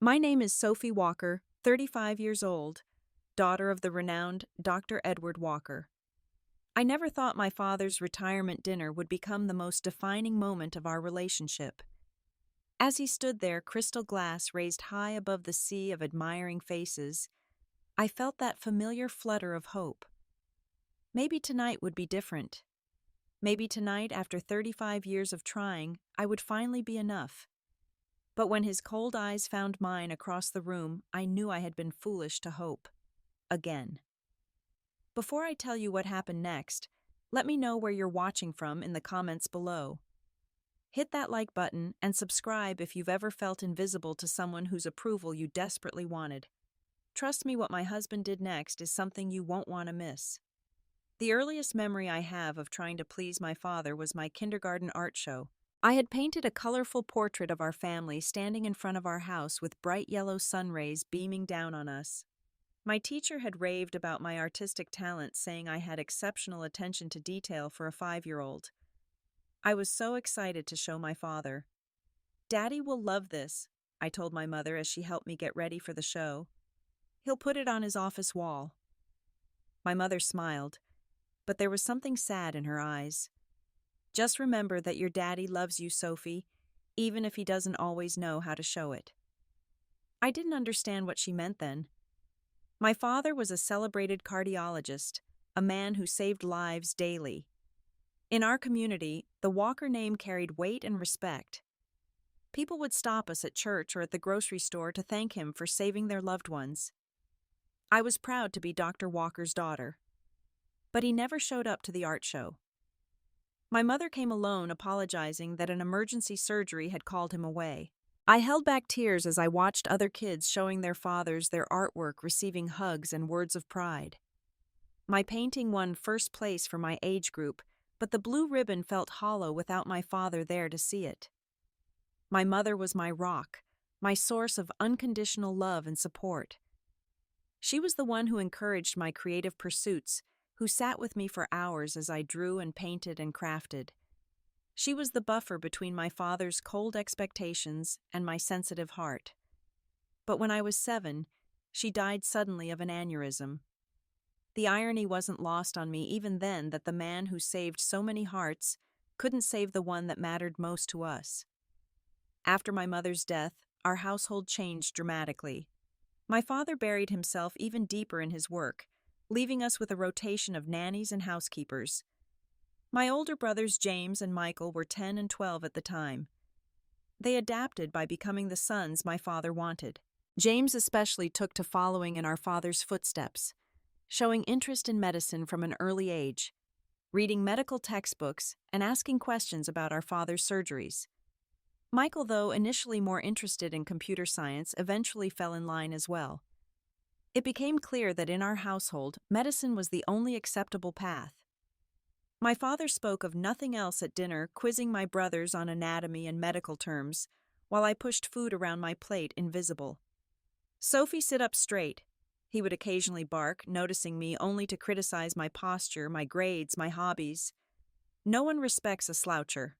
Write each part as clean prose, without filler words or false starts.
My name is Sophie Walker, 35 years old, daughter of the renowned Dr. Edward Walker. I never thought my father's retirement dinner would become the most defining moment of our relationship. As he stood there, crystal glass raised high above the sea of admiring faces, I felt that familiar flutter of hope. Maybe tonight would be different. Maybe tonight, after 35 years of trying, I would finally be enough. But when his cold eyes found mine across the room, I knew I had been foolish to hope. Again. Before I tell you what happened next, let me know where you're watching from in the comments below. Hit that like button and subscribe if you've ever felt invisible to someone whose approval you desperately wanted. Trust me, what my husband did next is something you won't want to miss. The earliest memory I have of trying to please my father was my kindergarten art show. I had painted a colorful portrait of our family standing in front of our house with bright yellow sun rays beaming down on us. My teacher had raved about my artistic talent, saying I had exceptional attention to detail for a 5-year-old. I was so excited to show my father. "Daddy will love this," I told my mother as she helped me get ready for the show. "He'll put it on his office wall." My mother smiled, but there was something sad in her eyes. "Just remember that your daddy loves you, Sophie, even if he doesn't always know how to show it." I didn't understand what she meant then. My father was a celebrated cardiologist, a man who saved lives daily. In our community, the Walker name carried weight and respect. People would stop us at church or at the grocery store to thank him for saving their loved ones. I was proud to be Dr. Walker's daughter. But he never showed up to the art show. My mother came alone, apologizing that an emergency surgery had called him away. I held back tears as I watched other kids showing their fathers their artwork, receiving hugs and words of pride. My painting won first place for my age group, but the blue ribbon felt hollow without my father there to see it. My mother was my rock, my source of unconditional love and support. She was the one who encouraged my creative pursuits, who sat with me for hours as I drew and painted and crafted. She was the buffer between my father's cold expectations and my sensitive heart. But when I was 7, she died suddenly of an aneurysm. The irony wasn't lost on me even then that the man who saved so many hearts couldn't save the one that mattered most to us. After my mother's death, our household changed dramatically. My father buried himself even deeper in his work, leaving us with a rotation of nannies and housekeepers. My older brothers James and Michael were 10 and 12 at the time. They adapted by becoming the sons my father wanted. James especially took to following in our father's footsteps, showing interest in medicine from an early age, reading medical textbooks and asking questions about our father's surgeries. Michael, though initially more interested in computer science, eventually fell in line as well. It became clear that in our household, medicine was the only acceptable path. My father spoke of nothing else at dinner, quizzing my brothers on anatomy and medical terms, while I pushed food around my plate invisible. "Sophie, sit up straight," he would occasionally bark, noticing me only to criticize my posture, my grades, my hobbies. No one respects a sloucher.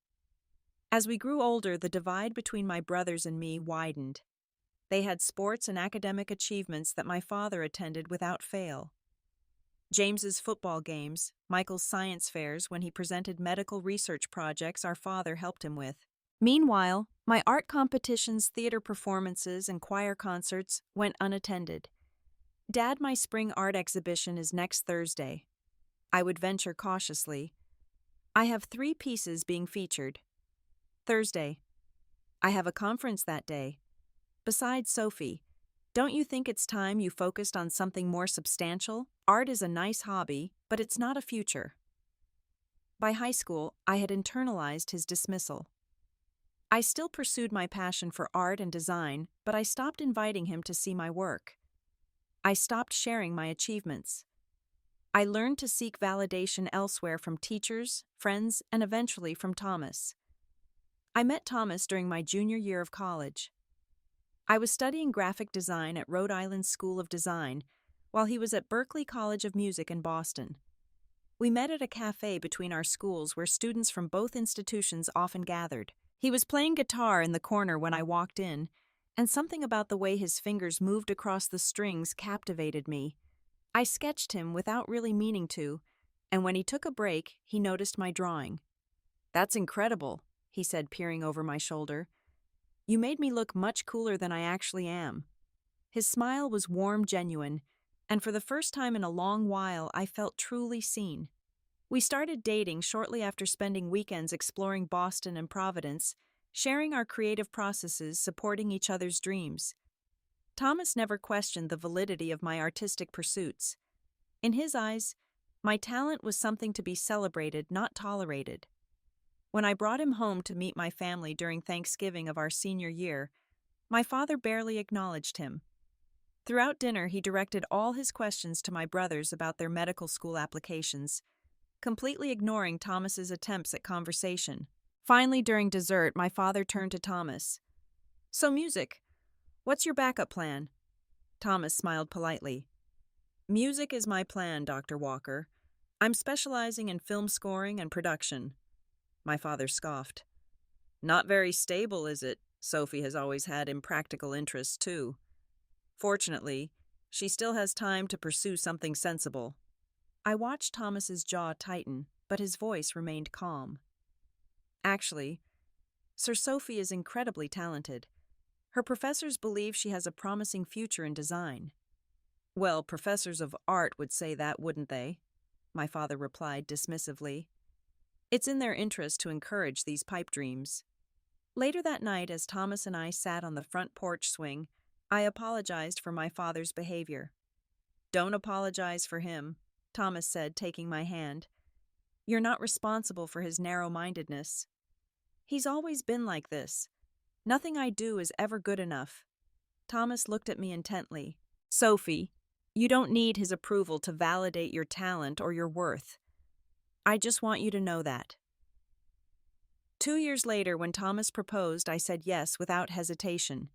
As we grew older, the divide between my brothers and me widened. They had sports and academic achievements that my father attended without fail. James's football games, Michael's science fairs when he presented medical research projects our father helped him with. Meanwhile, my art competitions, theater performances, and choir concerts went unattended. "Dad, my spring art exhibition is next Thursday," I would venture cautiously. "I have 3 pieces being featured." Thursday. "I have a conference that day." "Besides, Sophie, don't you think it's time you focused on something more substantial? Art is a nice hobby, but it's not a future." By high school, I had internalized his dismissal. I still pursued my passion for art and design, but I stopped inviting him to see my work. I stopped sharing my achievements. I learned to seek validation elsewhere, from teachers, friends, and eventually from Thomas. I met Thomas during my junior year of college. I was studying graphic design at Rhode Island School of Design, while he was at Berklee College of Music in Boston. We met at a cafe between our schools where students from both institutions often gathered. He was playing guitar in the corner when I walked in, and something about the way his fingers moved across the strings captivated me. I sketched him without really meaning to, and when he took a break, he noticed my drawing. "That's incredible," he said, peering over my shoulder. "You made me look much cooler than I actually am." His smile was warm, genuine, and for the first time in a long while, I felt truly seen. We started dating shortly after spending weekends exploring Boston and Providence, sharing our creative processes, supporting each other's dreams. Thomas never questioned the validity of my artistic pursuits. In his eyes, my talent was something to be celebrated, not tolerated. When I brought him home to meet my family during Thanksgiving of our senior year, my father barely acknowledged him. Throughout dinner, he directed all his questions to my brothers about their medical school applications, completely ignoring Thomas's attempts at conversation. Finally, during dessert, my father turned to Thomas. "So music, what's your backup plan?" Thomas smiled politely. "Music is my plan, Dr. Walker. I'm specializing in film scoring and production." My father scoffed. "Not very stable, is it? Sophie has always had impractical interests, too. Fortunately, she still has time to pursue something sensible." I watched Thomas's jaw tighten, but his voice remained calm. "Actually, Sir Sophie is incredibly talented. Her professors believe she has a promising future in design." "Well, professors of art would say that, wouldn't they?" My father replied dismissively. "It's in their interest to encourage these pipe dreams." Later that night, as Thomas and I sat on the front porch swing, I apologized for my father's behavior. "Don't apologize for him," Thomas said, taking my hand. "You're not responsible for his narrow-mindedness. He's always been like this. Nothing I do is ever good enough." Thomas looked at me intently. "Sophie, you don't need his approval to validate your talent or your worth. I just want you to know that." 2 years later, when Thomas proposed, I said yes without hesitation.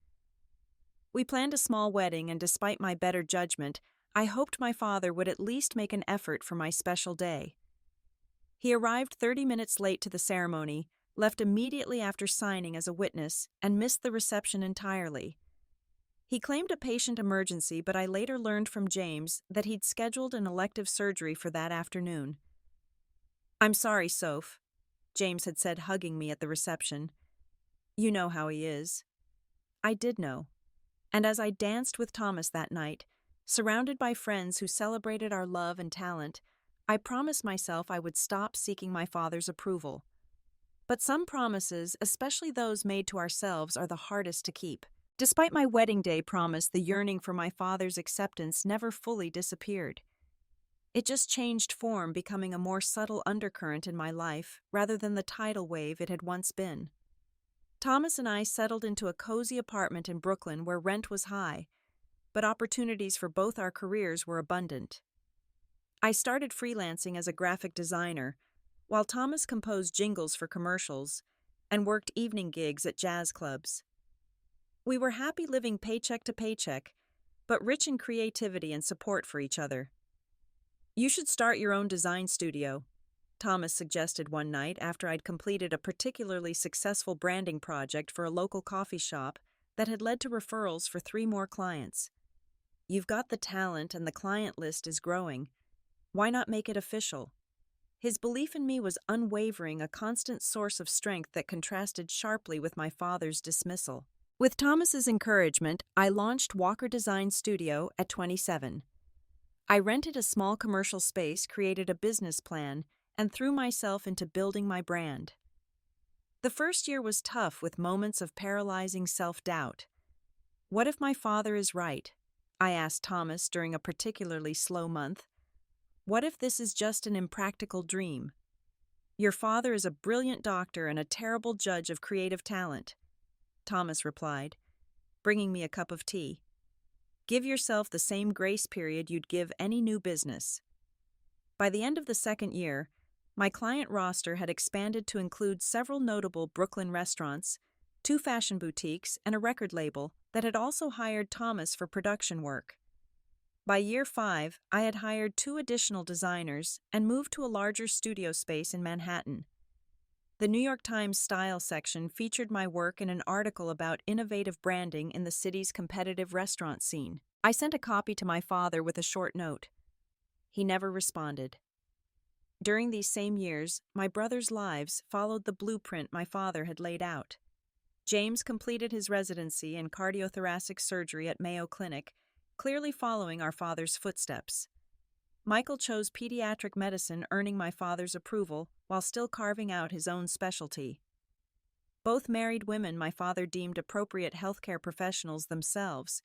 We planned a small wedding, and despite my better judgment, I hoped my father would at least make an effort for my special day. He arrived 30 minutes late to the ceremony, left immediately after signing as a witness, and missed the reception entirely. He claimed a patient emergency, but I later learned from James that he'd scheduled an elective surgery for that afternoon. "I'm sorry, Soph," James had said, hugging me at the reception. "You know how he is." I did know. And as I danced with Thomas that night, surrounded by friends who celebrated our love and talent, I promised myself I would stop seeking my father's approval. But some promises, especially those made to ourselves, are the hardest to keep. Despite my wedding day promise, the yearning for my father's acceptance never fully disappeared. It just changed form, becoming a more subtle undercurrent in my life rather than the tidal wave it had once been. Thomas and I settled into a cozy apartment in Brooklyn where rent was high, but opportunities for both our careers were abundant. I started freelancing as a graphic designer, while Thomas composed jingles for commercials and worked evening gigs at jazz clubs. We were happy living paycheck to paycheck, but rich in creativity and support for each other. "You should start your own design studio," Thomas suggested one night after I'd completed a particularly successful branding project for a local coffee shop that had led to referrals for 3 more clients. "You've got the talent and the client list is growing. Why not make it official?" His belief in me was unwavering, a constant source of strength that contrasted sharply with my father's dismissal. With Thomas's encouragement, I launched Walker Design Studio at 27. I rented a small commercial space, created a business plan, and threw myself into building my brand. The first year was tough, with moments of paralyzing self-doubt. "What if my father is right?" I asked Thomas during a particularly slow month. "What if this is just an impractical dream?" "Your father is a brilliant doctor and a terrible judge of creative talent," Thomas replied, bringing me a cup of tea. "Give yourself the same grace period you'd give any new business." By the end of the second year, my client roster had expanded to include several notable Brooklyn restaurants, 2 fashion boutiques, and a record label that had also hired Thomas for production work. By year 5, I had hired 2 additional designers and moved to a larger studio space in Manhattan. The New York Times style section featured my work in an article about innovative branding in the city's competitive restaurant scene. I sent a copy to my father with a short note. He never responded. During these same years, my brothers' lives followed the blueprint my father had laid out. James completed his residency in cardiothoracic surgery at Mayo Clinic, clearly following our father's footsteps. Michael chose pediatric medicine, earning my father's approval while still carving out his own specialty. Both married women my father deemed appropriate healthcare professionals themselves,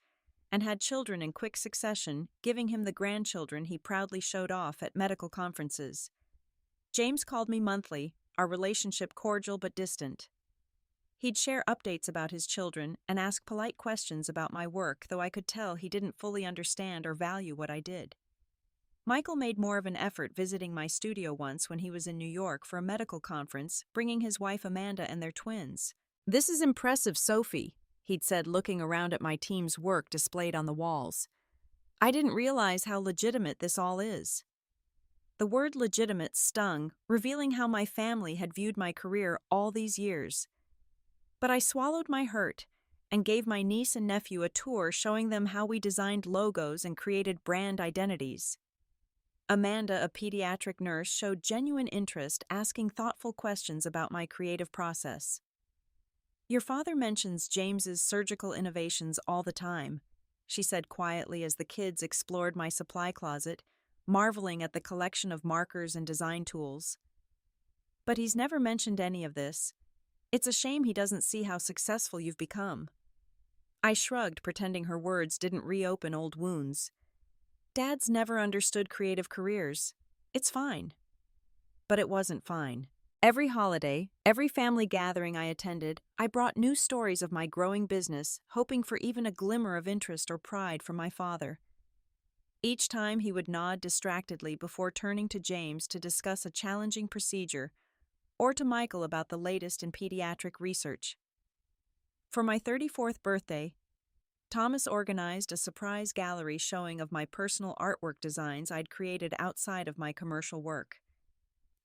and had children in quick succession, giving him the grandchildren he proudly showed off at medical conferences. James called me monthly, our relationship cordial but distant. He'd share updates about his children and ask polite questions about my work, though I could tell he didn't fully understand or value what I did. Michael made more of an effort visiting my studio once when he was in New York for a medical conference, bringing his wife Amanda and their twins. "This is impressive, Sophie," he'd said, looking around at my team's work displayed on the walls. "I didn't realize how legitimate this all is." The word legitimate stung, revealing how my family had viewed my career all these years. But I swallowed my hurt and gave my niece and nephew a tour showing them how we designed logos and created brand identities. Amanda, a pediatric nurse, showed genuine interest, asking thoughtful questions about my creative process. "Your father mentions James's surgical innovations all the time," she said quietly as the kids explored my supply closet, marveling at the collection of markers and design tools. "But he's never mentioned any of this. It's a shame he doesn't see how successful you've become." I shrugged, pretending her words didn't reopen old wounds. "Dad's never understood creative careers. It's fine." But it wasn't fine. Every holiday, every family gathering I attended, I brought new stories of my growing business, hoping for even a glimmer of interest or pride from my father. Each time he would nod distractedly before turning to James to discuss a challenging procedure, or to Michael about the latest in pediatric research. For my 34th birthday, Thomas organized a surprise gallery showing of my personal artwork designs I'd created outside of my commercial work.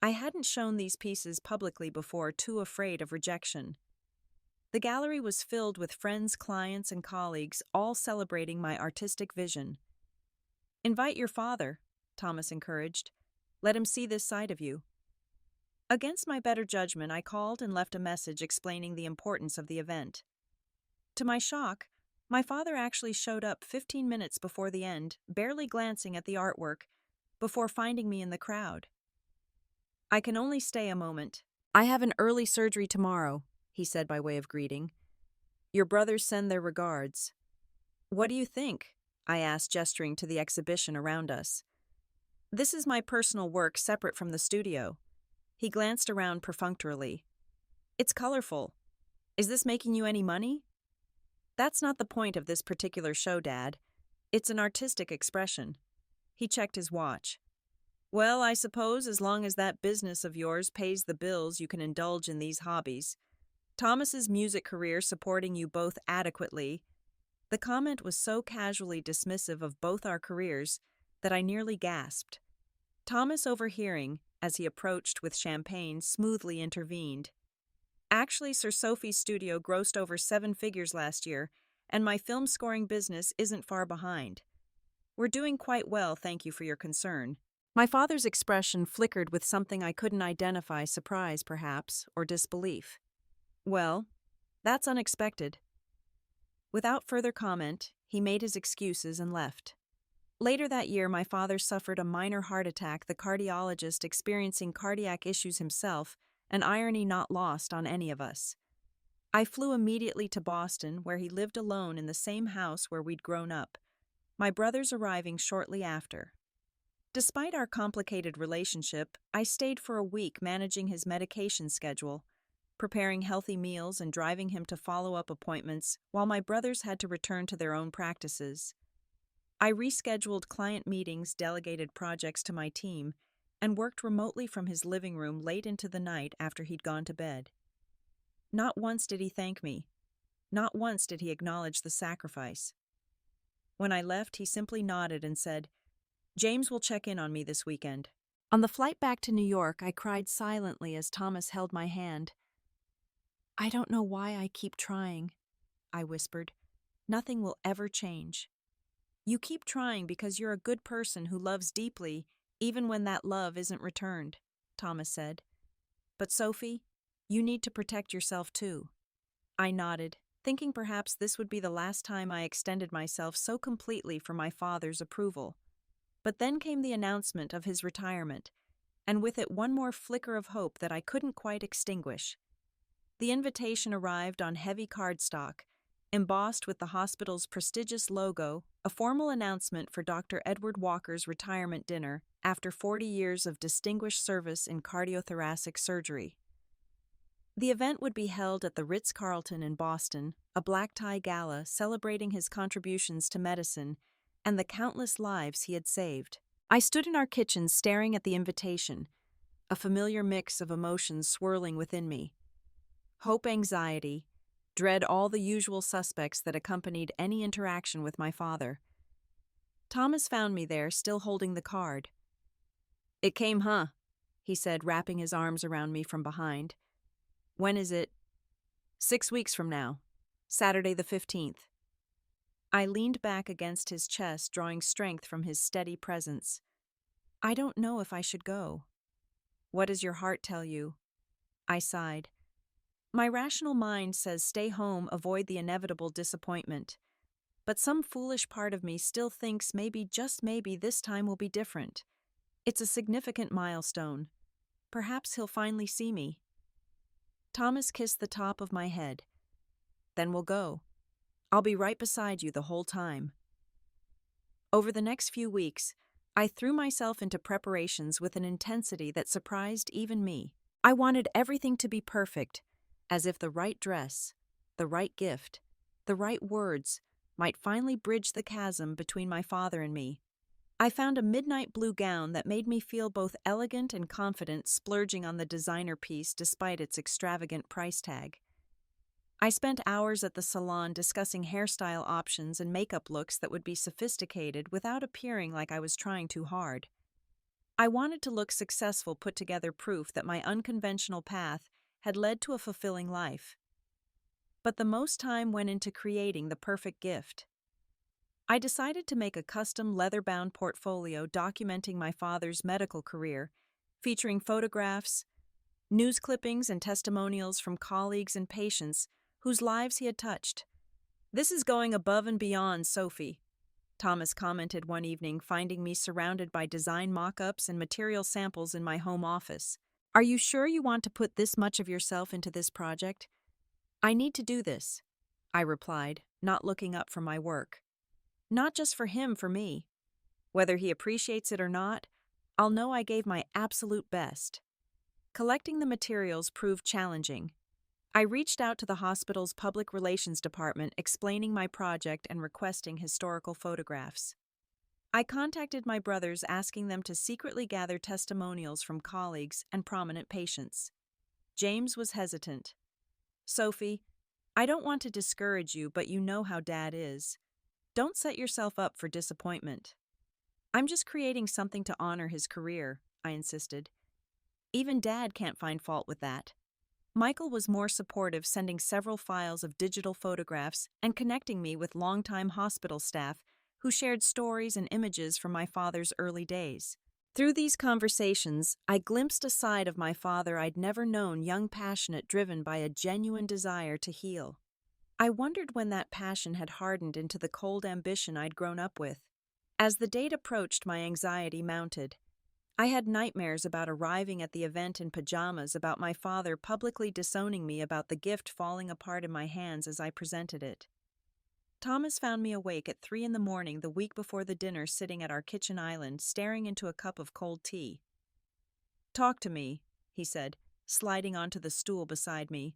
I hadn't shown these pieces publicly before, too afraid of rejection. The gallery was filled with friends, clients, and colleagues, all celebrating my artistic vision. "Invite your father," Thomas encouraged. "Let him see this side of you." Against my better judgment, I called and left a message explaining the importance of the event. To my shock, my father actually showed up 15 minutes before the end, barely glancing at the artwork, before finding me in the crowd. "I can only stay a moment. I have an early surgery tomorrow," he said by way of greeting. "Your brothers send their regards." "What do you think?" I asked, gesturing to the exhibition around us. "This is my personal work separate from the studio." He glanced around perfunctorily. "It's colorful. Is this making you any money?" "That's not the point of this particular show, Dad. It's an artistic expression." He checked his watch. "Well, I suppose as long as that business of yours pays the bills, you can indulge in these hobbies. Thomas's music career supporting you both adequately." The comment was so casually dismissive of both our careers that I nearly gasped. Thomas, overhearing, as he approached with champagne, smoothly intervened. "Actually, Sir Sophie's studio grossed over 7 figures last year, and my film scoring business isn't far behind. We're doing quite well, thank you for your concern." My father's expression flickered with something I couldn't identify, surprise perhaps, or disbelief. "Well, that's unexpected." Without further comment, he made his excuses and left. Later that year, my father suffered a minor heart attack, the cardiologist experiencing cardiac issues himself, an irony not lost on any of us. I flew immediately to Boston, where he lived alone in the same house where we'd grown up, my brothers arriving shortly after. Despite our complicated relationship, I stayed for a week managing his medication schedule, preparing healthy meals and driving him to follow-up appointments while my brothers had to return to their own practices. I rescheduled client meetings, delegated projects to my team, and worked remotely from his living room late into the night after he'd gone to bed. Not once did he thank me. Not once did he acknowledge the sacrifice. When I left, he simply nodded and said, "James will check in on me this weekend. On the flight back to New York, I cried silently as Thomas held my hand. "I don't know why I keep trying," I whispered. "Nothing will ever change." "You keep trying because you're a good person who loves deeply, even when that love isn't returned," Thomas said. "But Sophie, you need to protect yourself too." I nodded, thinking perhaps this would be the last time I extended myself so completely for my father's approval. But then came the announcement of his retirement, and with it one more flicker of hope that I couldn't quite extinguish. The invitation arrived on heavy cardstock, embossed with the hospital's prestigious logo, a formal announcement for Dr. Edward Walker's retirement dinner after 40 years of distinguished service in cardiothoracic surgery. The event would be held at the Ritz-Carlton in Boston, a black-tie gala celebrating his contributions to medicine and the countless lives he had saved. I stood in our kitchen staring at the invitation, a familiar mix of emotions swirling within me. Hope, anxiety, dread, all the usual suspects that accompanied any interaction with my father. Thomas found me there, still holding the card. "It came, huh?" he said, wrapping his arms around me from behind. "When is it?" "6 weeks from now. Saturday the 15th. I leaned back against his chest, drawing strength from his steady presence. "I don't know if I should go." "What does your heart tell you?" I sighed. "My rational mind says stay home, avoid the inevitable disappointment. But some foolish part of me still thinks maybe, just maybe, this time will be different. It's a significant milestone. Perhaps he'll finally see me." Thomas kissed the top of my head. "Then we'll go. I'll be right beside you the whole time." Over the next few weeks, I threw myself into preparations with an intensity that surprised even me. I wanted everything to be perfect, as if the right dress, the right gift, the right words might finally bridge the chasm between my father and me. I found a midnight blue gown that made me feel both elegant and confident, splurging on the designer piece despite its extravagant price tag. I spent hours at the salon discussing hairstyle options and makeup looks that would be sophisticated without appearing like I was trying too hard. I wanted to look successful, put together proof that my unconventional path had led to a fulfilling life. But the most time went into creating the perfect gift. I decided to make a custom leather-bound portfolio documenting my father's medical career, featuring photographs, news clippings, and testimonials from colleagues and patients whose lives he had touched. "This is going above and beyond, Sophie," Thomas commented one evening, finding me surrounded by design mock-ups and material samples in my home office. "Are you sure you want to put this much of yourself into this project?" "I need to do this," I replied, not looking up from my work. "Not just for him, for me. Whether he appreciates it or not, I'll know I gave my absolute best." Collecting the materials proved challenging. I reached out to the hospital's public relations department, explaining my project and requesting historical photographs. I contacted my brothers, asking them to secretly gather testimonials from colleagues and prominent patients. James was hesitant. "Sophie, I don't want to discourage you, but you know how Dad is. Don't set yourself up for disappointment." "I'm just creating something to honor his career," I insisted. "Even Dad can't find fault with that." Michael was more supportive, sending several files of digital photographs and connecting me with longtime hospital staff who shared stories and images from my father's early days. Through these conversations, I glimpsed a side of my father I'd never known, young, passionate, driven by a genuine desire to heal. I wondered when that passion had hardened into the cold ambition I'd grown up with. As the date approached, my anxiety mounted. I had nightmares about arriving at the event in pajamas, about my father publicly disowning me, about the gift falling apart in my hands as I presented it. Thomas found me awake at 3 a.m. the week before the dinner, sitting at our kitchen island, staring into a cup of cold tea. "Talk to me," he said, sliding onto the stool beside me.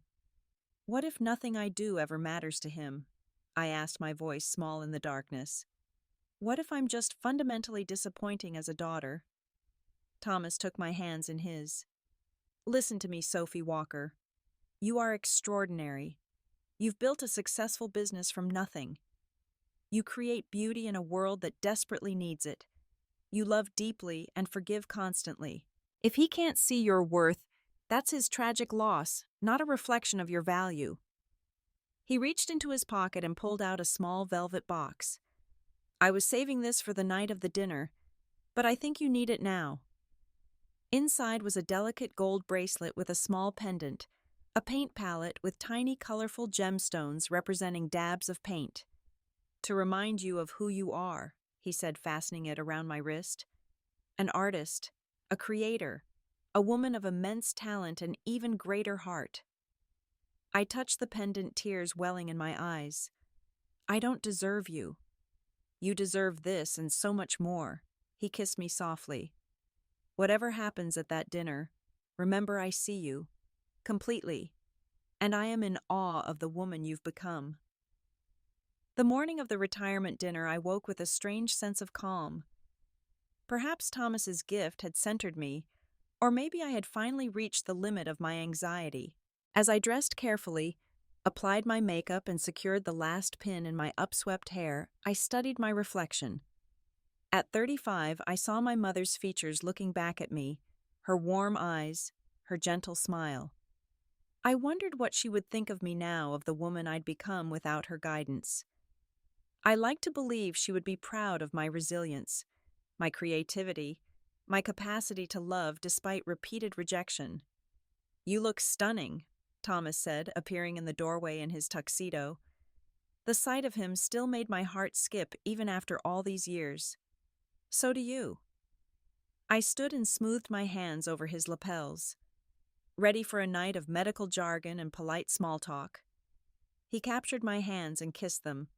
"What if nothing I do ever matters to him?" I asked, my voice small in the darkness. "What if I'm just fundamentally disappointing as a daughter?" Thomas took my hands in his. "Listen to me, Sophie Walker. You are extraordinary. You've built a successful business from nothing. You create beauty in a world that desperately needs it. You love deeply and forgive constantly. If he can't see your worth, that's his tragic loss, not a reflection of your value. He reached into his pocket and pulled out a small velvet box. I was saving this for the night of the dinner, but I think you need it now. Inside was a delicate gold bracelet with a small pendant, a paint palette with tiny colorful gemstones representing dabs of paint. To remind you of who you are, he said, fastening it around my wrist. An artist, a creator, a woman of immense talent and even greater heart. I touched the pendant, tears welling in my eyes. I don't deserve you. You deserve this and so much more. He kissed me softly. Whatever happens at that dinner, remember I see you, completely, and I am in awe of the woman you've become. The morning of the retirement dinner, I woke with a strange sense of calm. Perhaps Thomas's gift had centered me, or maybe I had finally reached the limit of my anxiety. As I dressed carefully, applied my makeup and secured the last pin in my upswept hair, I studied my reflection. At 35, I saw my mother's features looking back at me, her warm eyes, her gentle smile. I wondered what she would think of me now, of the woman I'd become without her guidance. I liked to believe she would be proud of my resilience, my creativity, my capacity to love despite repeated rejection. "You look stunning," Thomas said, appearing in the doorway in his tuxedo. The sight of him still made my heart skip even after all these years. "So do you." I stood and smoothed my hands over his lapels, ready for a night of medical jargon and polite small talk. He captured my hands and kissed them,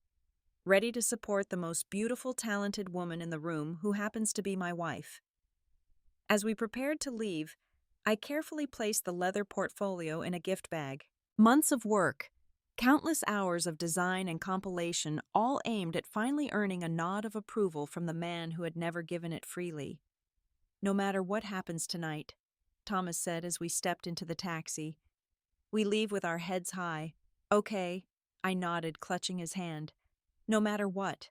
ready to support the most beautiful, talented woman in the room, who happens to be my wife. As we prepared to leave, I carefully placed the leather portfolio in a gift bag. Months of work, countless hours of design and compilation, all aimed at finally earning a nod of approval from the man who had never given it freely. "No matter what happens tonight," Thomas said as we stepped into the taxi, "we leave with our heads high." "Okay," I nodded, clutching his hand. "No matter what."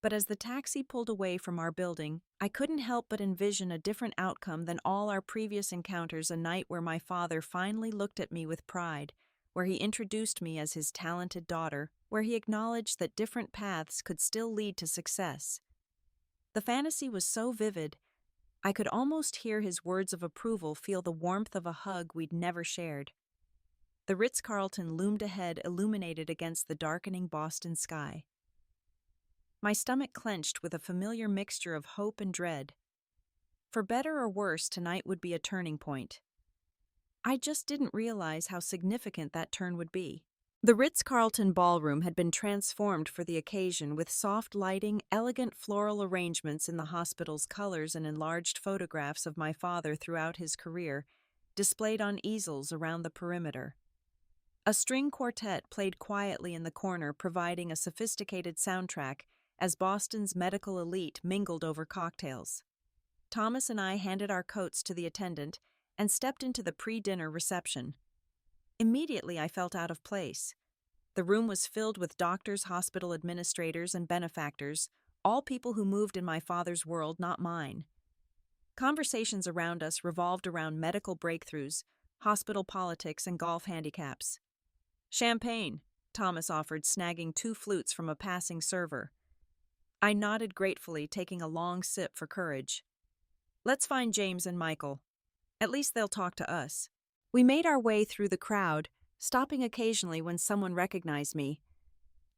But as the taxi pulled away from our building, I couldn't help but envision a different outcome than all our previous encounters, a night where my father finally looked at me with pride, where he introduced me as his talented daughter, where he acknowledged that different paths could still lead to success. The fantasy was so vivid, I could almost hear his words of approval, feel the warmth of a hug we'd never shared. The Ritz-Carlton loomed ahead, illuminated against the darkening Boston sky. My stomach clenched with a familiar mixture of hope and dread. For better or worse, tonight would be a turning point. I just didn't realize how significant that turn would be. The Ritz-Carlton ballroom had been transformed for the occasion, with soft lighting, elegant floral arrangements in the hospital's colors, and enlarged photographs of my father throughout his career, displayed on easels around the perimeter. A string quartet played quietly in the corner, providing a sophisticated soundtrack as Boston's medical elite mingled over cocktails. Thomas and I handed our coats to the attendant and stepped into the pre-dinner reception. Immediately, I felt out of place. The room was filled with doctors, hospital administrators, and benefactors, all people who moved in my father's world, not mine. Conversations around us revolved around medical breakthroughs, hospital politics, and golf handicaps. "Champagne," Thomas offered, snagging 2 flutes from a passing server. I nodded gratefully, taking a long sip for courage. "Let's find James and Michael. At least they'll talk to us." We made our way through the crowd, stopping occasionally when someone recognized me.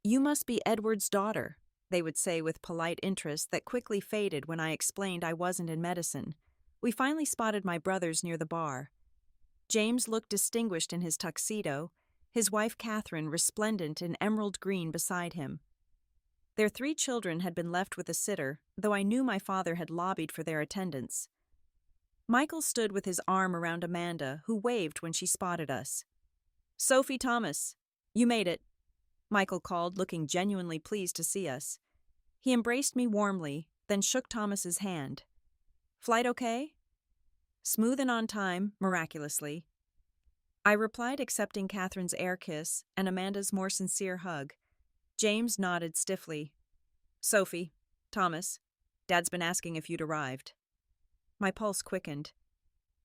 "You must be Edward's daughter," they would say with polite interest that quickly faded when I explained I wasn't in medicine. We finally spotted my brothers near the bar. James looked distinguished in his tuxedo, his wife Catherine resplendent in emerald green beside him. Their 3 children had been left with a sitter, though I knew my father had lobbied for their attendance. Michael stood with his arm around Amanda, who waved when she spotted us. "Sophie, Thomas, you made it," Michael called, looking genuinely pleased to see us. He embraced me warmly, then shook Thomas's hand. "Flight okay?" "Smooth and on time, miraculously." I replied, accepting Catherine's air kiss and Amanda's more sincere hug. James nodded stiffly. "Sophie, Thomas, Dad's been asking if you'd arrived." My pulse quickened.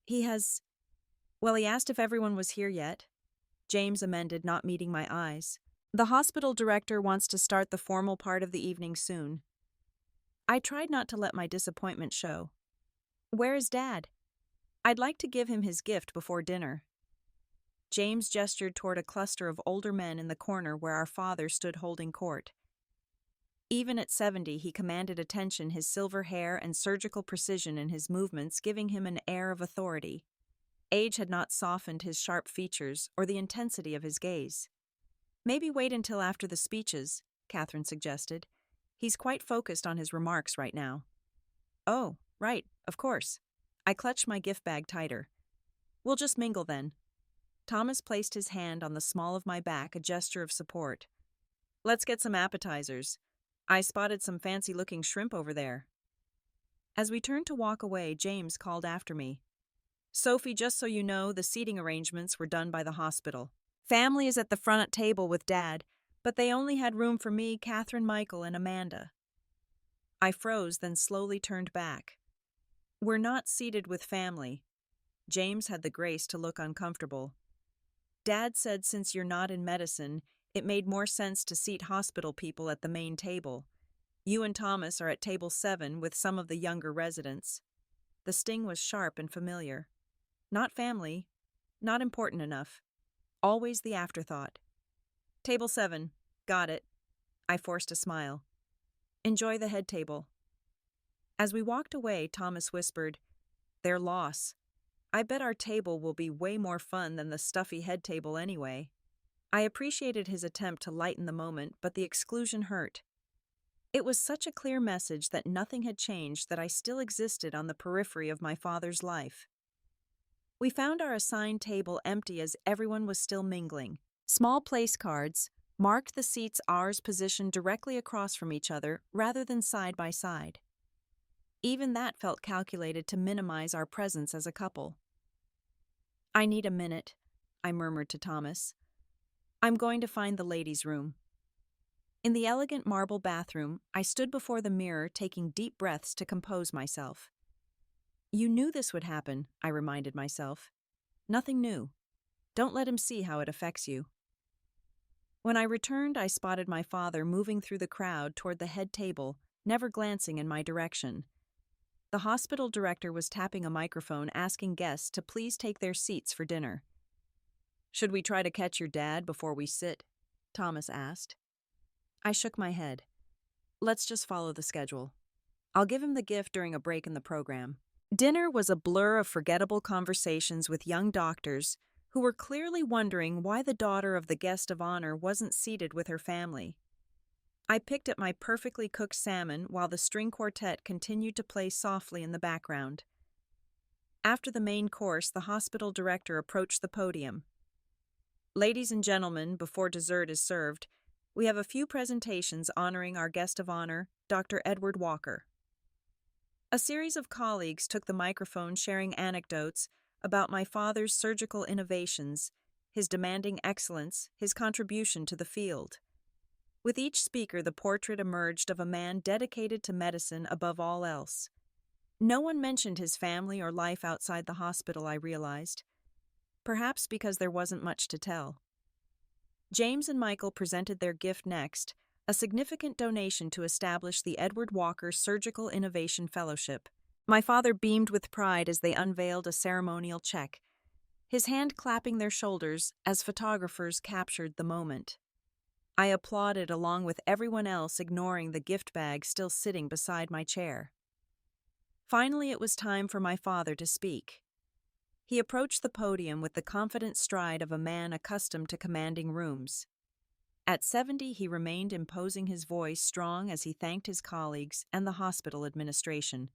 He has. Well, he asked if everyone was here yet. James amended, not meeting my eyes. The hospital director wants to start the formal part of the evening soon. I tried not to let my disappointment show. Where is Dad? I'd like to give him his gift before dinner. James gestured toward a cluster of older men in the corner where our father stood holding court. Even at 70, he commanded attention, his silver hair and surgical precision in his movements giving him an air of authority. Age had not softened his sharp features or the intensity of his gaze. Maybe wait until after the speeches, Catherine suggested. He's quite focused on his remarks right now. Oh, right, of course. I clutched my gift bag tighter. We'll just mingle then. Thomas placed his hand on the small of my back, a gesture of support. Let's get some appetizers. I spotted some fancy-looking shrimp over there. As we turned to walk away, James called after me. Sophie, just so you know, the seating arrangements were done by the hospital. Family is at the front table with Dad, but they only had room for me, Catherine, Michael, and Amanda. I froze, then slowly turned back. We're not seated with family. James had the grace to look uncomfortable. Dad said since you're not in medicine, it made more sense to seat hospital people at the main table. You and Thomas are at table 7 with some of the younger residents. The sting was sharp and familiar. Not family, not important enough. Always the afterthought. Table 7, got it. I forced a smile. Enjoy the head table. As we walked away, Thomas whispered, Their loss. I bet our table will be way more fun than the stuffy head table anyway. I appreciated his attempt to lighten the moment, but the exclusion hurt. It was such a clear message that nothing had changed, that I still existed on the periphery of my father's life. We found our assigned table empty as everyone was still mingling. Small place cards marked the seats, ours positioned directly across from each other rather than side by side. Even that felt calculated to minimize our presence as a couple. I need a minute, I murmured to Thomas. I'm going to find the ladies' room. In the elegant marble bathroom, I stood before the mirror, taking deep breaths to compose myself. You knew this would happen, I reminded myself. Nothing new. Don't let him see how it affects you. When I returned, I spotted my father moving through the crowd toward the head table, never glancing in my direction. The hospital director was tapping a microphone, asking guests to please take their seats for dinner. Should we try to catch your dad before we sit? Thomas asked. I shook my head. Let's just follow the schedule. I'll give him the gift during a break in the program. Dinner was a blur of forgettable conversations with young doctors who were clearly wondering why the daughter of the guest of honor wasn't seated with her family. I picked at my perfectly cooked salmon while the string quartet continued to play softly in the background. After the main course, the hospital director approached the podium. Ladies and gentlemen, before dessert is served, we have a few presentations honoring our guest of honor, Dr. Edward Walker. A series of colleagues took the microphone, sharing anecdotes about my father's surgical innovations, his demanding excellence, his contribution to the field. With each speaker, the portrait emerged of a man dedicated to medicine above all else. No one mentioned his family or life outside the hospital, I realized. Perhaps because there wasn't much to tell. James and Michael presented their gift next, a significant donation to establish the Edward Walker Surgical Innovation Fellowship. My father beamed with pride as they unveiled a ceremonial check, his hand clapping their shoulders as photographers captured the moment. I applauded along with everyone else, ignoring the gift bag still sitting beside my chair. Finally, it was time for my father to speak. He approached the podium with the confident stride of a man accustomed to commanding rooms. At 70, he remained, imposing his voice strong as he thanked his colleagues and the hospital administration.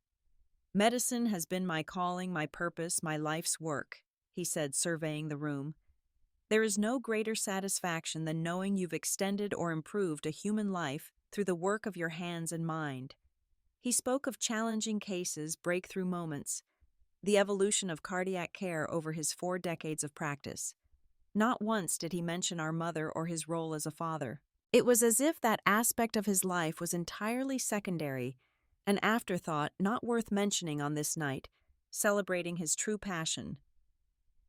Medicine has been my calling, my purpose, my life's work, he said, surveying the room. There is no greater satisfaction than knowing you've extended or improved a human life through the work of your hands and mind. He spoke of challenging cases, breakthrough moments, the evolution of cardiac care over his 4 decades of practice. Not once did he mention our mother or his role as a father. It was as if that aspect of his life was entirely secondary, an afterthought not worth mentioning on this night, celebrating his true passion.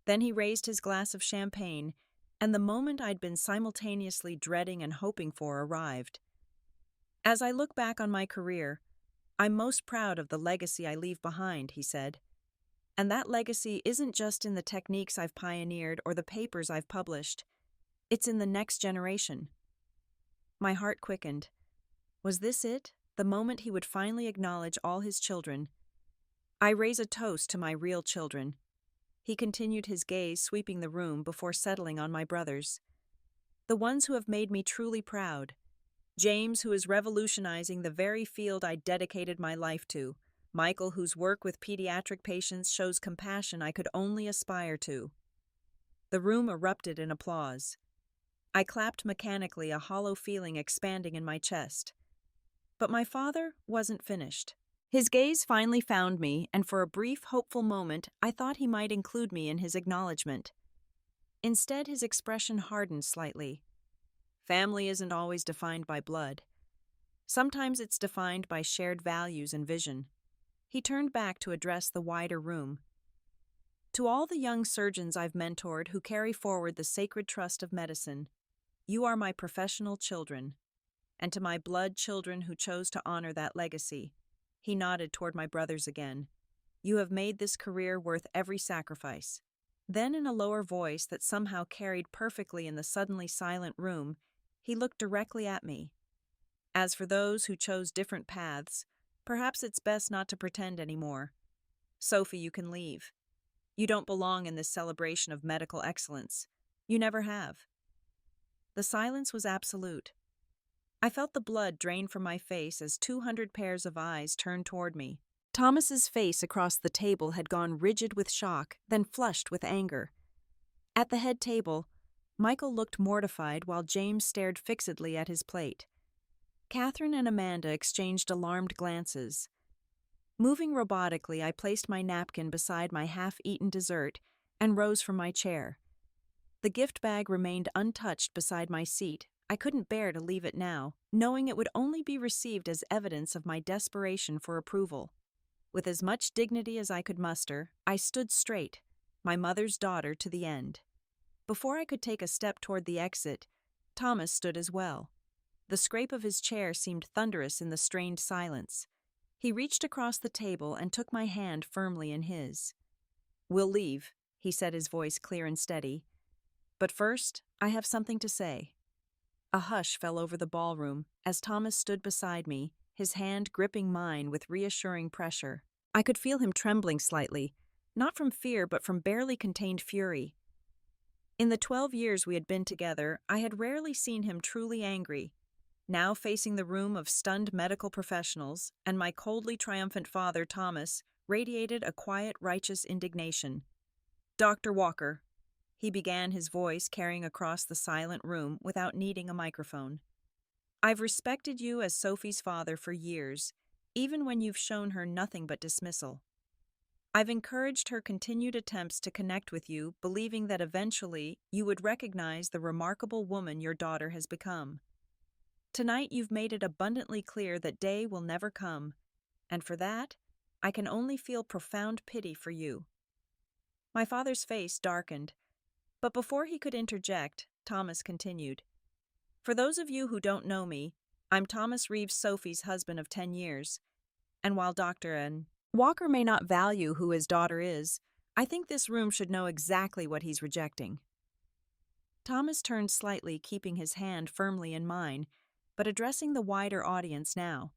Then he raised his glass of champagne, and the moment I'd been simultaneously dreading and hoping for arrived. As I look back on my career, I'm most proud of the legacy I leave behind, he said. And that legacy isn't just in the techniques I've pioneered or the papers I've published. It's in the next generation. My heart quickened. Was this it? The moment he would finally acknowledge all his children? I raise a toast to my real children. He continued, his gaze sweeping the room before settling on my brothers. The ones who have made me truly proud. James, who is revolutionizing the very field I dedicated my life to. Michael, whose work with pediatric patients shows compassion I could only aspire to. The room erupted in applause. I clapped mechanically, a hollow feeling expanding in my chest. But my father wasn't finished. His gaze finally found me, and for a brief, hopeful moment, I thought he might include me in his acknowledgement. Instead, his expression hardened slightly. Family isn't always defined by blood. Sometimes it's defined by shared values and vision. He turned back to address the wider room. To all the young surgeons I've mentored who carry forward the sacred trust of medicine, you are my professional children. And to my blood children who chose to honor that legacy, he nodded toward my brothers again. You have made this career worth every sacrifice. Then, in a lower voice that somehow carried perfectly in the suddenly silent room, he looked directly at me. As for those who chose different paths, perhaps it's best not to pretend anymore. Sophie, you can leave. You don't belong in this celebration of medical excellence. You never have. The silence was absolute. I felt the blood drain from my face as 200 pairs of eyes turned toward me. Thomas's face across the table had gone rigid with shock, then flushed with anger. At the head table, Michael looked mortified while James stared fixedly at his plate. Catherine and Amanda exchanged alarmed glances. Moving robotically, I placed my napkin beside my half-eaten dessert and rose from my chair. The gift bag remained untouched beside my seat. I couldn't bear to leave it now, knowing it would only be received as evidence of my desperation for approval. With as much dignity as I could muster, I stood straight, my mother's daughter to the end. Before I could take a step toward the exit, Thomas stood as well. The scrape of his chair seemed thunderous in the strained silence. He reached across the table and took my hand firmly in his. "We'll leave," he said, his voice clear and steady. "But first, I have something to say." A hush fell over the ballroom as Thomas stood beside me, his hand gripping mine with reassuring pressure. I could feel him trembling slightly, not from fear but from barely contained fury. In the 12 years we had been together, I had rarely seen him truly angry. Now, facing the room of stunned medical professionals, and my coldly triumphant father, Thomas, radiated a quiet, righteous indignation. "Dr. Walker," he began, his voice carrying across the silent room without needing a microphone. "I've respected you as Sophie's father for years, even when you've shown her nothing but dismissal. I've encouraged her continued attempts to connect with you, believing that eventually you would recognize the remarkable woman your daughter has become. Tonight you've made it abundantly clear that day will never come, and for that, I can only feel profound pity for you." My father's face darkened, but before he could interject, Thomas continued. "For those of you who don't know me, I'm Thomas Reeves, Sophie's husband of 10 years, and while Dr. Walker may not value who his daughter is, I think this room should know exactly what he's rejecting." Thomas turned slightly, keeping his hand firmly in mine, but addressing the wider audience now.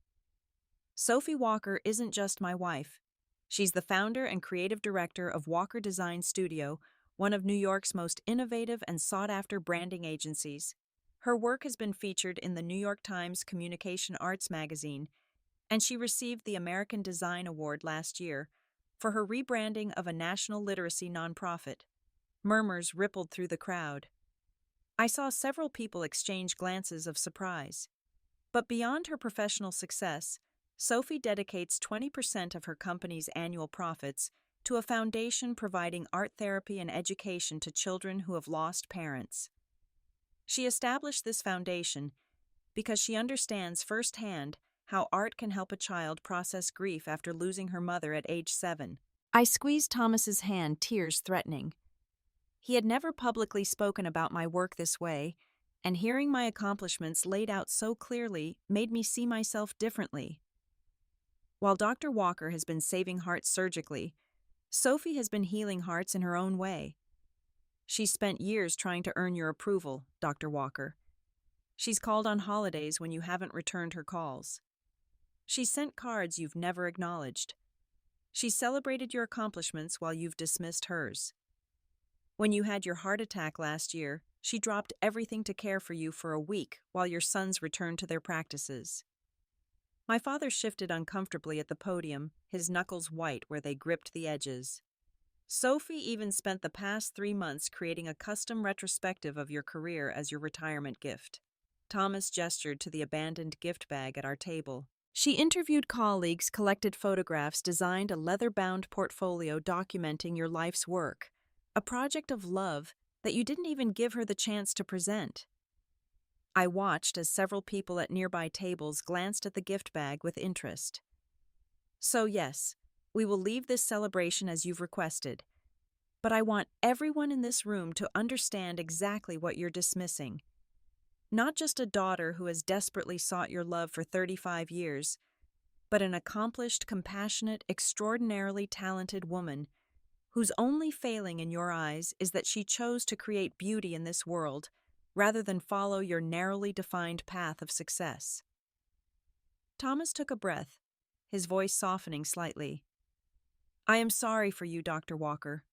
"Sophie Walker isn't just my wife. She's the founder and creative director of Walker Design Studio, one of New York's most innovative and sought-after branding agencies. Her work has been featured in the New York Times Communication Arts magazine, and she received the American Design Award last year for her rebranding of a national literacy nonprofit." Murmurs rippled through the crowd. I saw several people exchange glances of surprise. But beyond her professional success, Sophie dedicates 20% of her company's annual profits to a foundation providing art therapy and education to children who have lost parents. She established this foundation because she understands firsthand how art can help a child process grief after losing her mother at age 7. I squeezed Thomas's hand, tears threatening. He had never publicly spoken about my work this way, and hearing my accomplishments laid out so clearly made me see myself differently. While Dr. Walker has been saving hearts surgically, Sophie has been healing hearts in her own way. She's spent years trying to earn your approval, Dr. Walker. She's called on holidays when you haven't returned her calls. She's sent cards you've never acknowledged. She's celebrated your accomplishments while you've dismissed hers. When you had your heart attack last year, she dropped everything to care for you for a week while your sons returned to their practices. My father shifted uncomfortably at the podium, his knuckles white where they gripped the edges. Sophie even spent the past 3 months creating a custom retrospective of your career as your retirement gift. Thomas gestured to the abandoned gift bag at our table. She interviewed colleagues, collected photographs, designed a leather-bound portfolio documenting your life's work, a project of love that you didn't even give her the chance to present. I watched as several people at nearby tables glanced at the gift bag with interest. So yes, we will leave this celebration as you've requested, but I want everyone in this room to understand exactly what you're dismissing. Not just a daughter who has desperately sought your love for 35 years, but an accomplished, compassionate, extraordinarily talented woman whose only failing in your eyes is that she chose to create beauty in this world rather than follow your narrowly defined path of success. Thomas took a breath, his voice softening slightly. I am sorry for you, Dr. Walker.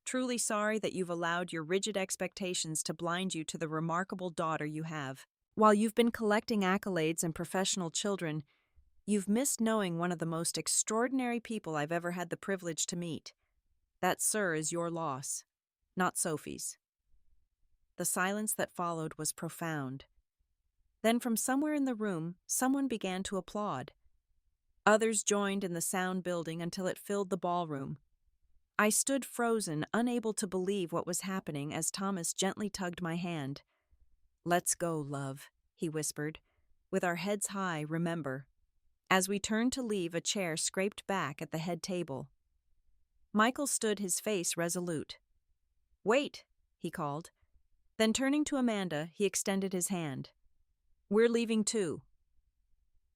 Truly sorry that you've allowed your rigid expectations to blind you to the remarkable daughter you have. While you've been collecting accolades and professional children, you've missed knowing one of the most extraordinary people I've ever had the privilege to meet. That, sir, is your loss, not Sophie's. The silence that followed was profound. Then from somewhere in the room, someone began to applaud. Others joined in the sound building until it filled the ballroom. I stood frozen, unable to believe what was happening as Thomas gently tugged my hand. Let's go, love, he whispered. With our heads high, remember. As we turned to leave, a chair scraped back at the head table. Michael stood, his face resolute. Wait, he called. Then turning to Amanda, he extended his hand. We're leaving too.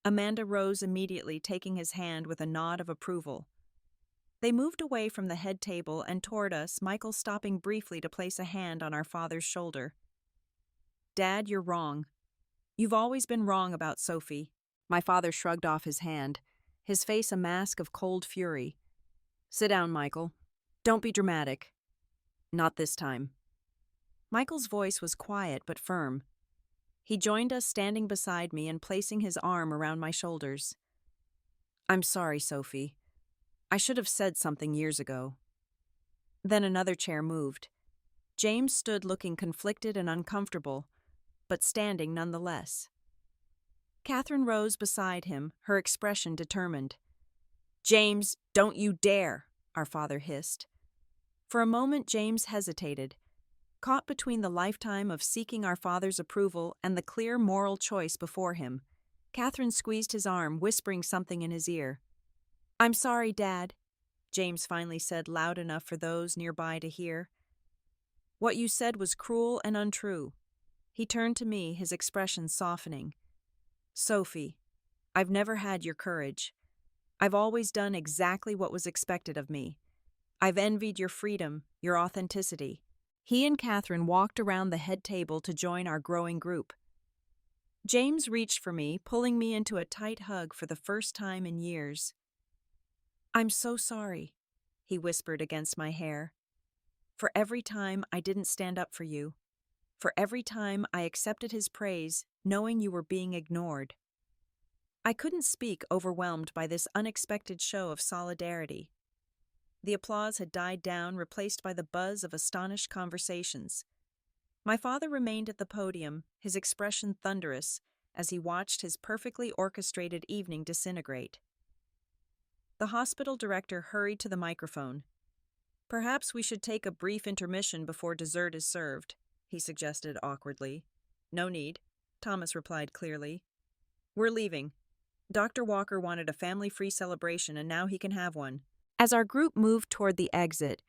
Amanda rose immediately, taking his hand with a nod of approval. They moved away from the head table and toward us, Michael stopping briefly to place a hand on our father's shoulder. Dad, you're wrong. You've always been wrong about Sophie. My father shrugged off his hand, his face a mask of cold fury. Sit down, Michael. Don't be dramatic. Not this time. Michael's voice was quiet but firm. He joined us, standing beside me and placing his arm around my shoulders. I'm sorry, Sophie. I should have said something years ago. Then another chair moved. James stood looking conflicted and uncomfortable, but standing nonetheless. Catherine rose beside him, her expression determined. James, don't you dare, our father hissed. For a moment James hesitated, caught between the lifetime of seeking our father's approval and the clear moral choice before him. Catherine squeezed his arm, whispering something in his ear. I'm sorry, Dad, James finally said loud enough for those nearby to hear. What you said was cruel and untrue. He turned to me, his expression softening. Sophie, I've never had your courage. I've always done exactly what was expected of me. I've envied your freedom, your authenticity. He and Catherine walked around the head table to join our growing group. James reached for me, pulling me into a tight hug for the first time in years. I'm so sorry, he whispered against my hair. For every time I didn't stand up for you. For every time I accepted his praise, knowing you were being ignored. I couldn't speak, overwhelmed by this unexpected show of solidarity. The applause had died down, replaced by the buzz of astonished conversations. My father remained at the podium, his expression thunderous, as he watched his perfectly orchestrated evening disintegrate. The hospital director hurried to the microphone. Perhaps we should take a brief intermission before dessert is served, he suggested awkwardly. No need, Thomas replied clearly. We're leaving. Dr. Walker wanted a family-free celebration and now he can have one. As our group moved toward the exit,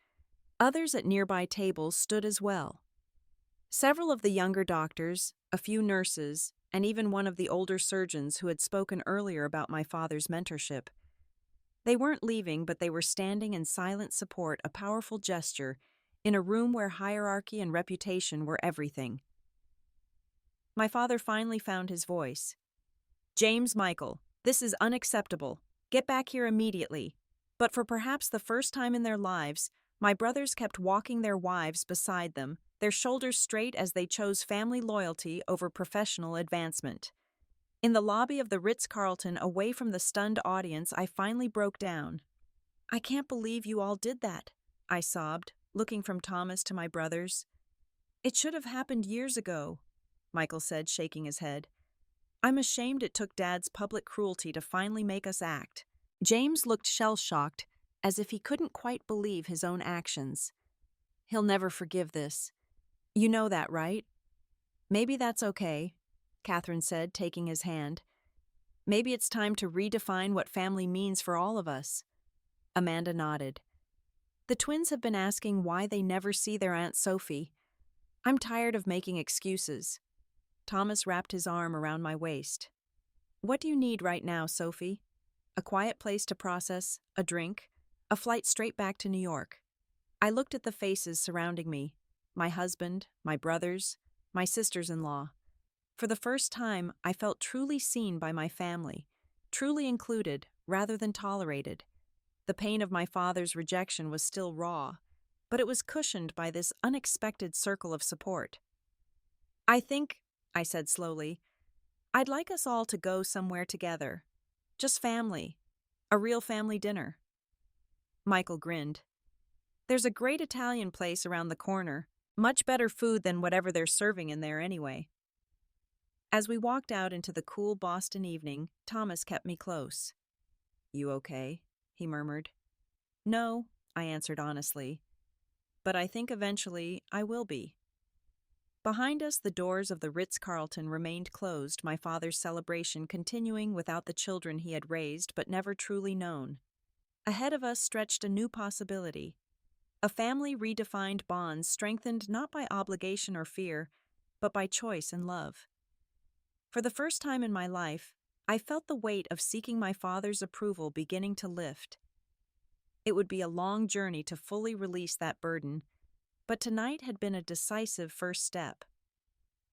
others at nearby tables stood as well. Several of the younger doctors, a few nurses, and even one of the older surgeons who had spoken earlier about my father's mentorship. They weren't leaving, but they were standing in silent support, a powerful gesture, in a room where hierarchy and reputation were everything. My father finally found his voice. "James Michael, this is unacceptable. Get back here immediately." But for perhaps the first time in their lives, my brothers kept walking their wives beside them, their shoulders straight as they chose family loyalty over professional advancement. In the lobby of the Ritz-Carlton, away from the stunned audience, I finally broke down. "I can't believe you all did that," I sobbed, looking from Thomas to my brothers. "It should have happened years ago," Michael said, shaking his head. "I'm ashamed it took Dad's public cruelty to finally make us act." James looked shell-shocked, as if he couldn't quite believe his own actions. "He'll never forgive this. You know that, right?" "Maybe that's okay," Catherine said, taking his hand. "Maybe it's time to redefine what family means for all of us." Amanda nodded. "The twins have been asking why they never see their Aunt Sophie. I'm tired of making excuses." Thomas wrapped his arm around my waist. "What do you need right now, Sophie? A quiet place to process, a drink, a flight straight back to New York." I looked at the faces surrounding me, my husband, my brothers, my sisters-in-law. For the first time, I felt truly seen by my family, truly included rather than tolerated. The pain of my father's rejection was still raw, but it was cushioned by this unexpected circle of support. "I think," I said slowly, "I'd like us all to go somewhere together. Just family. A real family dinner." Michael grinned. "There's a great Italian place around the corner. Much better food than whatever they're serving in there anyway." As we walked out into the cool Boston evening, Thomas kept me close. "You okay?" he murmured. "No," I answered honestly. "But I think eventually I will be." Behind us, the doors of the Ritz-Carlton remained closed, my father's celebration continuing without the children he had raised but never truly known. Ahead of us stretched a new possibility. A family redefined bonds strengthened not by obligation or fear, but by choice and love. For the first time in my life, I felt the weight of seeking my father's approval beginning to lift. It would be a long journey to fully release that burden, but tonight had been a decisive first step.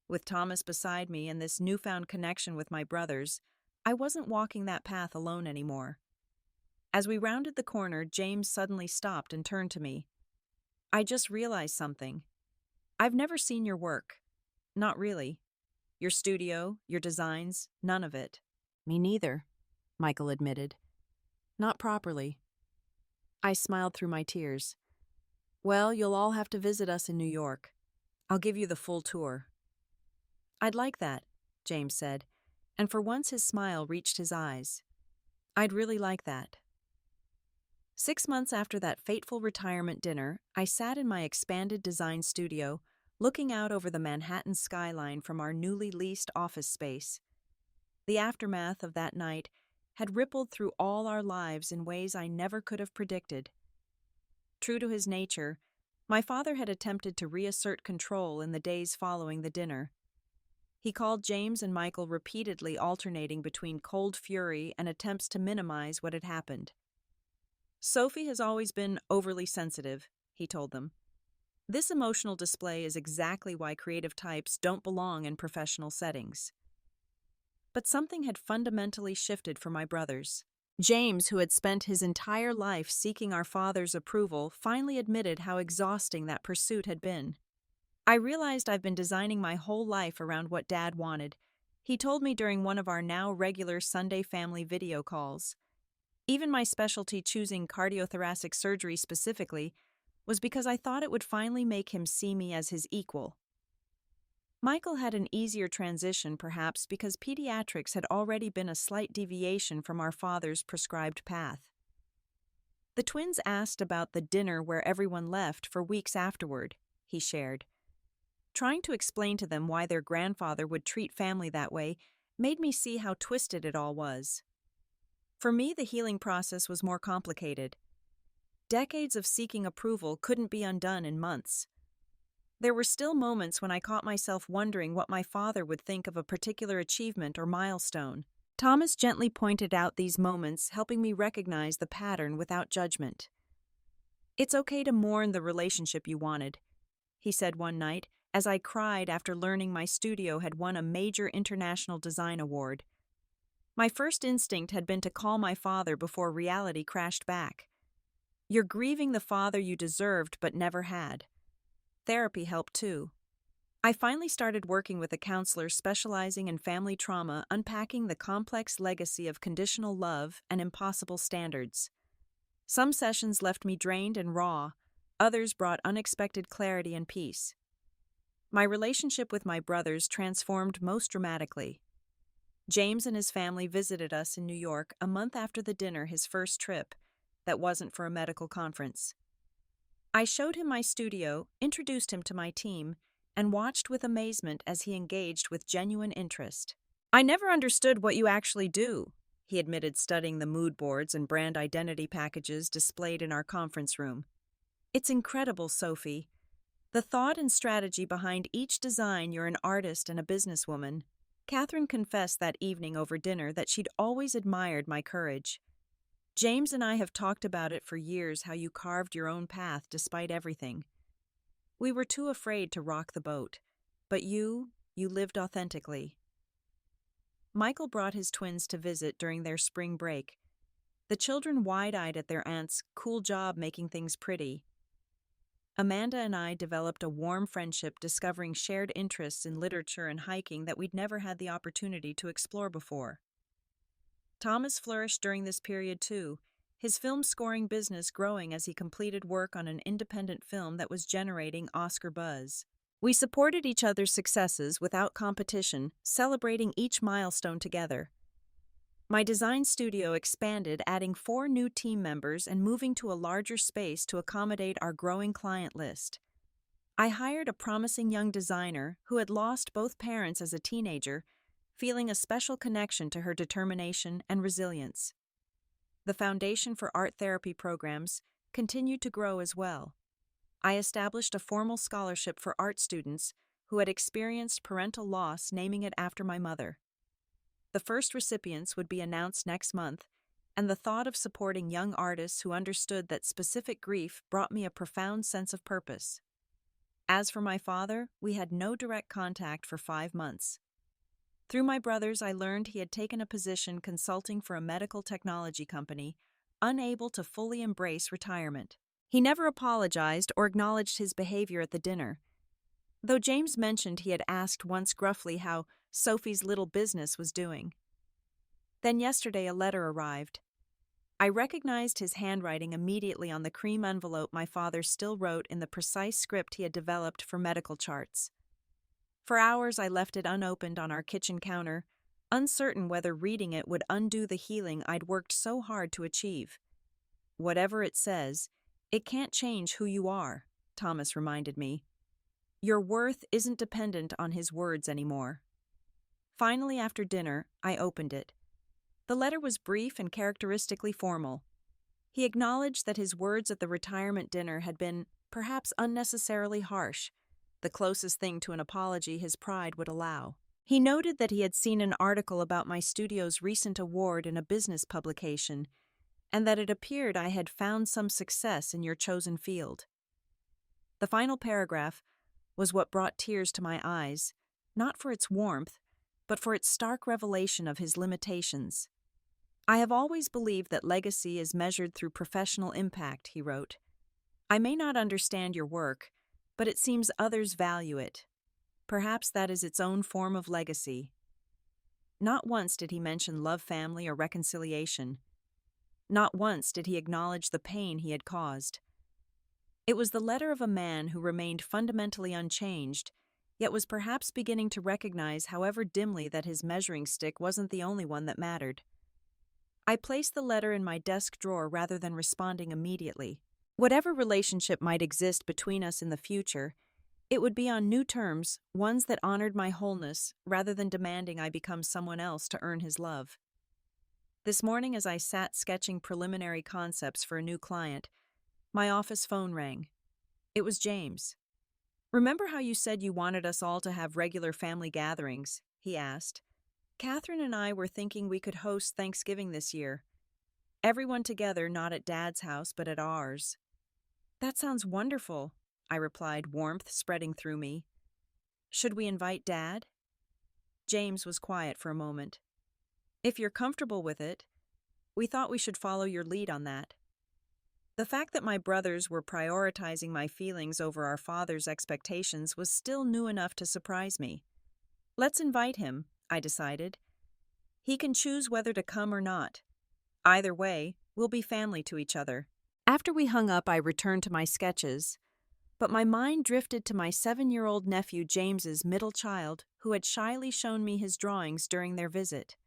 With Thomas beside me and this newfound connection with my brothers, I wasn't walking that path alone anymore. As we rounded the corner, James suddenly stopped and turned to me. "I just realized something. I've never seen your work. Not really. Your studio, your designs, none of it." "Me neither," Michael admitted. "Not properly." I smiled through my tears. "Well, you'll all have to visit us in New York. I'll give you the full tour." "I'd like that," James said, and for once his smile reached his eyes. "I'd really like that." 6 months after that fateful retirement dinner, I sat in my expanded design studio, looking out over the Manhattan skyline from our newly leased office space. The aftermath of that night had rippled through all our lives in ways I never could have predicted. True to his nature, my father had attempted to reassert control in the days following the dinner. He called James and Michael repeatedly, alternating between cold fury and attempts to minimize what had happened. "Sophie has always been overly sensitive," he told them. "This emotional display is exactly why creative types don't belong in professional settings." But something had fundamentally shifted for my brothers. James, who had spent his entire life seeking our father's approval, finally admitted how exhausting that pursuit had been. "I realized I've been designing my whole life around what Dad wanted," he told me during one of our now regular Sunday family video calls. "Even my specialty, choosing cardiothoracic surgery specifically, was because I thought it would finally make him see me as his equal." Michael had an easier transition, perhaps because pediatrics had already been a slight deviation from our father's prescribed path. The twins asked about the dinner where everyone left for weeks afterward, he shared. Trying to explain to them why their grandfather would treat family that way made me see how twisted it all was. For me, the healing process was more complicated. Decades of seeking approval couldn't be undone in months. There were still moments when I caught myself wondering what my father would think of a particular achievement or milestone. Thomas gently pointed out these moments, helping me recognize the pattern without judgment. "It's okay to mourn the relationship you wanted," he said one night, as I cried after learning my studio had won a major international design award. My first instinct had been to call my father before reality crashed back. "You're grieving the father you deserved but never had." Therapy helped too. I finally started working with a counselor specializing in family trauma, unpacking the complex legacy of conditional love and impossible standards. Some sessions left me drained and raw, others brought unexpected clarity and peace. My relationship with my brothers transformed most dramatically. James and his family visited us in New York a month after the dinner, his first trip, that wasn't for a medical conference. I showed him my studio, introduced him to my team, and watched with amazement as he engaged with genuine interest. "I never understood what you actually do," he admitted, studying the mood boards and brand identity packages displayed in our conference room. "It's incredible, Sophie. The thought and strategy behind each design. You're an artist and a businesswoman." Catherine confessed that evening over dinner that she'd always admired my courage. "James and I have talked about it for years, how you carved your own path despite everything. We were too afraid to rock the boat. But you lived authentically." Michael brought his twins to visit during their spring break, the children wide-eyed at their aunt's cool job making things pretty. Amanda and I developed a warm friendship, discovering shared interests in literature and hiking that we'd never had the opportunity to explore before. Thomas flourished during this period too, his film scoring business growing as he completed work on an independent film that was generating Oscar buzz. We supported each other's successes without competition, celebrating each milestone together. My design studio expanded, adding 4 new team members and moving to a larger space to accommodate our growing client list. I hired a promising young designer who had lost both parents as a teenager, feeling a special connection to her determination and resilience. The foundation for art therapy programs continued to grow as well. I established a formal scholarship for art students who had experienced parental loss, naming it after my mother. The first recipients would be announced next month, and the thought of supporting young artists who understood that specific grief brought me a profound sense of purpose. As for my father, we had no direct contact for 5 months. Through my brothers, I learned he had taken a position consulting for a medical technology company, unable to fully embrace retirement. He never apologized or acknowledged his behavior at the dinner, though James mentioned he had asked once gruffly how Sophie's little business was doing. Then yesterday a letter arrived. I recognized his handwriting immediately on the cream envelope my father still wrote in the precise script he had developed for medical charts. For hours I left it unopened on our kitchen counter, uncertain whether reading it would undo the healing I'd worked so hard to achieve. "Whatever it says, it can't change who you are," Thomas reminded me. "Your worth isn't dependent on his words anymore." Finally, after dinner, I opened it. The letter was brief and characteristically formal. He acknowledged that his words at the retirement dinner had been, perhaps unnecessarily harsh, the closest thing to an apology his pride would allow. He noted that he had seen an article about my studio's recent award in a business publication, and that it appeared I had found some success in your chosen field. The final paragraph was what brought tears to my eyes, not for its warmth, but for its stark revelation of his limitations. "I have always believed that legacy is measured through professional impact," he wrote. "I may not understand your work, but it seems others value it. Perhaps that is its own form of legacy." Not once did he mention love, family, or reconciliation. Not once did he acknowledge the pain he had caused. It was the letter of a man who remained fundamentally unchanged, yet was perhaps beginning to recognize, however dimly, that his measuring stick wasn't the only one that mattered. I placed the letter in my desk drawer rather than responding immediately. Whatever relationship might exist between us in the future, it would be on new terms, ones that honored my wholeness, rather than demanding I become someone else to earn his love. This morning, as I sat sketching preliminary concepts for a new client, My office phone rang. It was James. "Remember how you said you wanted us all to have regular family gatherings?" he asked. "Catherine and I were thinking we could host Thanksgiving this year. Everyone together, not at Dad's house, but at ours." "That sounds wonderful," I replied, warmth spreading through me. "Should we invite Dad?" James was quiet for a moment. "If you're comfortable with it, we thought we should follow your lead on that." The fact that my brothers were prioritizing my feelings over our father's expectations was still new enough to surprise me. "Let's invite him," I decided. "He can choose whether to come or not. Either way, we'll be family to each other." After we hung up, I returned to my sketches, but my mind drifted to my 7-year-old nephew James's middle child, who had shyly shown me his drawings during their visit.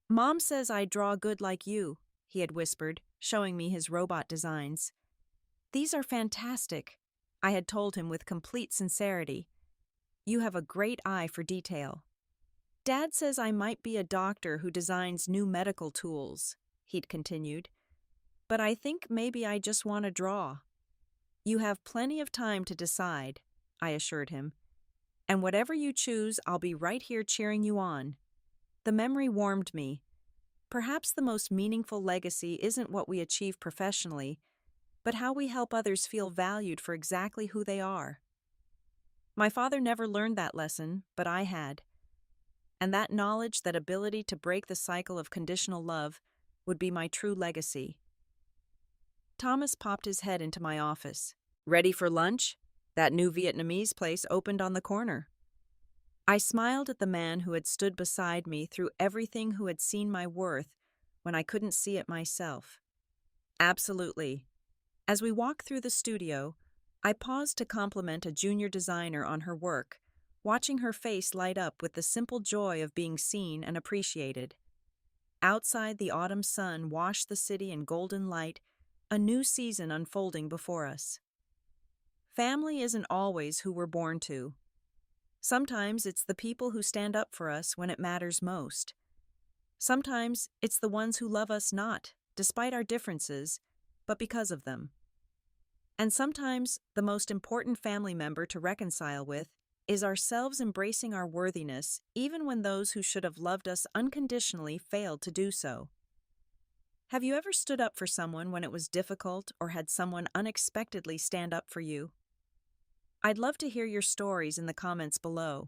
"Mom says I draw good like you," he had whispered, showing me his robot designs. "These are fantastic," I had told him with complete sincerity. "You have a great eye for detail." "Dad says I might be a doctor who designs new medical tools," he'd continued. "But I think maybe I just want to draw." "You have plenty of time to decide," I assured him. "And whatever you choose, I'll be right here cheering you on." The memory warmed me. Perhaps the most meaningful legacy isn't what we achieve professionally, but how we help others feel valued for exactly who they are. My father never learned that lesson, but I had. And that knowledge, that ability to break the cycle of conditional love, would be my true legacy. Thomas popped his head into my office. "Ready for lunch? That new Vietnamese place opened on the corner." I smiled at the man who had stood beside me through everything, who had seen my worth when I couldn't see it myself. "Absolutely." As we walked through the studio, I paused to compliment a junior designer on her work, watching her face light up with the simple joy of being seen and appreciated. Outside, the autumn sun washed the city in golden light, a new season unfolding before us. Family isn't always who we're born to. Sometimes it's the people who stand up for us when it matters most. Sometimes it's the ones who love us not, despite our differences, but because of them. And sometimes the most important family member to reconcile with is ourselves, embracing our worthiness even when those who should have loved us unconditionally failed to do so. Have you ever stood up for someone when it was difficult, or had someone unexpectedly stand up for you? I'd love to hear your stories in the comments below.